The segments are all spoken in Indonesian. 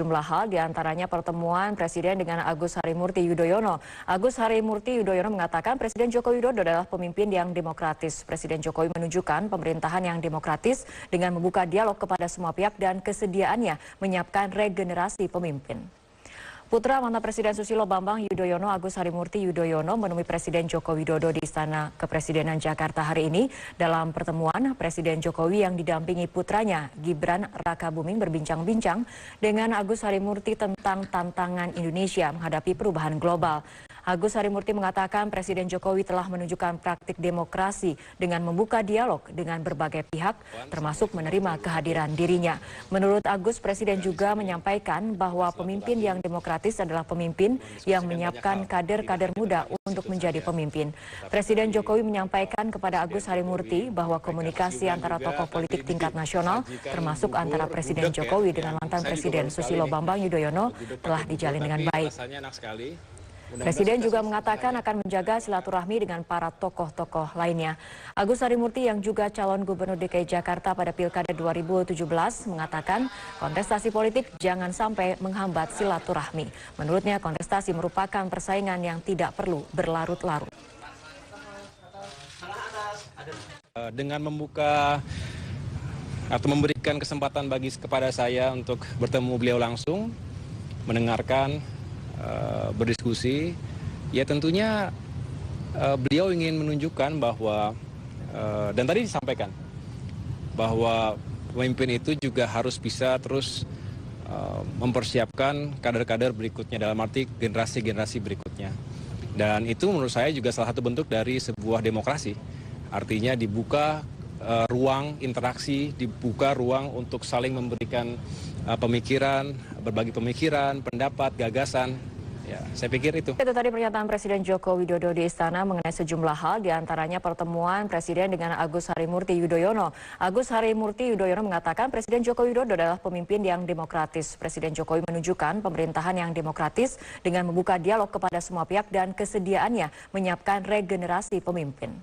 sejumlah hal, diantaranya pertemuan Presiden dengan Agus Harimurti Yudhoyono. Agus Harimurti Yudhoyono mengatakan Presiden Joko Widodo adalah pemimpin yang demokratis. Presiden Jokowi menunjukkan pemerintahan yang demokratis dengan membuka dialog kepada semua pihak dan kesediaannya menyiapkan regenerasi pemimpin. Putra mantan Presiden Susilo Bambang Yudhoyono, Agus Harimurti Yudhoyono, menemui Presiden Joko Widodo di Istana Kepresidenan Jakarta hari ini. Dalam pertemuan, Presiden Jokowi yang didampingi putranya, Gibran Rakabuming, berbincang-bincang dengan Agus Harimurti tentang tantangan Indonesia menghadapi perubahan global. Agus Harimurti mengatakan Presiden Jokowi telah menunjukkan praktik demokrasi dengan membuka dialog dengan berbagai pihak, termasuk menerima kehadiran dirinya. Menurut Agus, Presiden juga menyampaikan bahwa pemimpin yang demokratis adalah pemimpin yang menyiapkan kader-kader muda untuk menjadi pemimpin. Presiden Jokowi menyampaikan kepada Agus Harimurti bahwa komunikasi antara tokoh politik tingkat nasional, termasuk antara Presiden Jokowi dengan mantan Presiden Susilo Bambang Yudhoyono, telah dijalin dengan baik. Presiden juga mengatakan akan menjaga silaturahmi dengan para tokoh-tokoh lainnya. Agus Harimurti yang juga calon Gubernur DKI Jakarta pada Pilkada 2017 mengatakan kontestasi politik jangan sampai menghambat silaturahmi. Menurutnya kontestasi merupakan persaingan yang tidak perlu berlarut-larut. Dengan membuka atau memberikan kesempatan kepada saya untuk bertemu beliau langsung, mendengarkan, berdiskusi, ya tentunya beliau ingin menunjukkan bahwa, dan tadi disampaikan, bahwa pemimpin itu juga harus bisa terus mempersiapkan kader-kader berikutnya, dalam arti generasi-generasi berikutnya. Dan itu menurut saya juga salah satu bentuk dari sebuah demokrasi. Artinya dibuka ruang interaksi, dibuka ruang untuk saling memberikan pemikiran, berbagi pemikiran, pendapat, gagasan. Ya, saya pikir itu. Itu tadi pernyataan Presiden Joko Widodo di Istana mengenai sejumlah hal, diantaranya pertemuan Presiden dengan Agus Harimurti Yudhoyono. Agus Harimurti Yudhoyono mengatakan Presiden Joko Widodo adalah pemimpin yang demokratis. Presiden Jokowi menunjukkan pemerintahan yang demokratis dengan membuka dialog kepada semua pihak dan kesediaannya menyiapkan regenerasi pemimpin.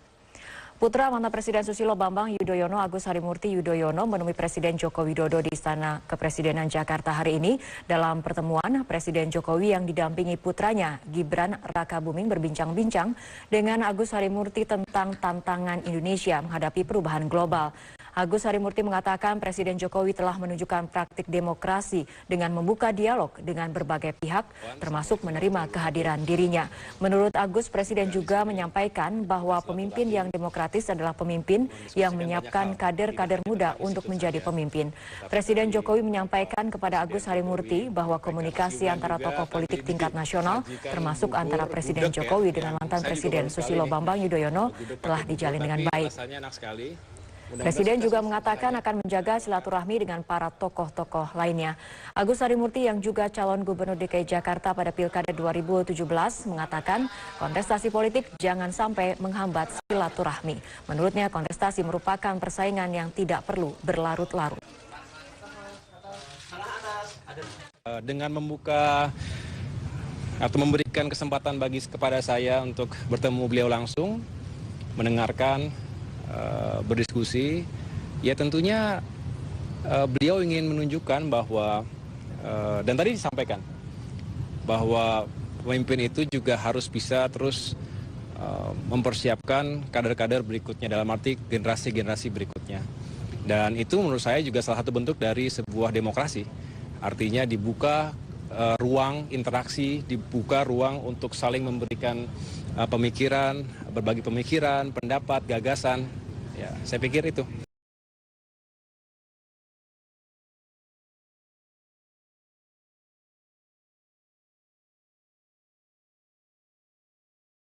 Putra mantan Presiden Susilo Bambang Yudhoyono, Agus Harimurti Yudhoyono, menemui Presiden Joko Widodo di Istana Kepresidenan Jakarta hari ini. Dalam pertemuan, Presiden Jokowi yang didampingi putranya, Gibran Rakabuming, berbincang-bincang dengan Agus Harimurti tentang tantangan Indonesia menghadapi perubahan global. Agus Harimurti mengatakan Presiden Jokowi telah menunjukkan praktik demokrasi dengan membuka dialog dengan berbagai pihak, termasuk menerima kehadiran dirinya. Menurut Agus, Presiden juga menyampaikan bahwa pemimpin yang demokratis adalah pemimpin yang menyiapkan kader-kader muda untuk menjadi pemimpin. Presiden Jokowi menyampaikan kepada Agus Harimurti bahwa komunikasi antara tokoh politik tingkat nasional, termasuk antara Presiden Jokowi dengan mantan Presiden Susilo Bambang Yudhoyono, telah dijalin dengan baik. Presiden juga mengatakan akan menjaga silaturahmi dengan para tokoh-tokoh lainnya. Agus Harimurti yang juga calon Gubernur DKI Jakarta pada Pilkada 2017 mengatakan kontestasi politik jangan sampai menghambat silaturahmi. Menurutnya kontestasi merupakan persaingan yang tidak perlu berlarut-larut. Dengan membuka atau memberikan kesempatan kepada saya untuk bertemu beliau langsung, mendengarkan, berdiskusi, ya tentunya beliau ingin menunjukkan bahwa, dan tadi disampaikan, bahwa pemimpin itu juga harus bisa terus mempersiapkan kader-kader berikutnya, dalam arti generasi-generasi berikutnya. Dan itu menurut saya juga salah satu bentuk dari sebuah demokrasi. Artinya dibuka ruang interaksi, dibuka ruang untuk saling memberikan pemikiran, berbagi pemikiran, pendapat, gagasan. Ya, saya pikir itu.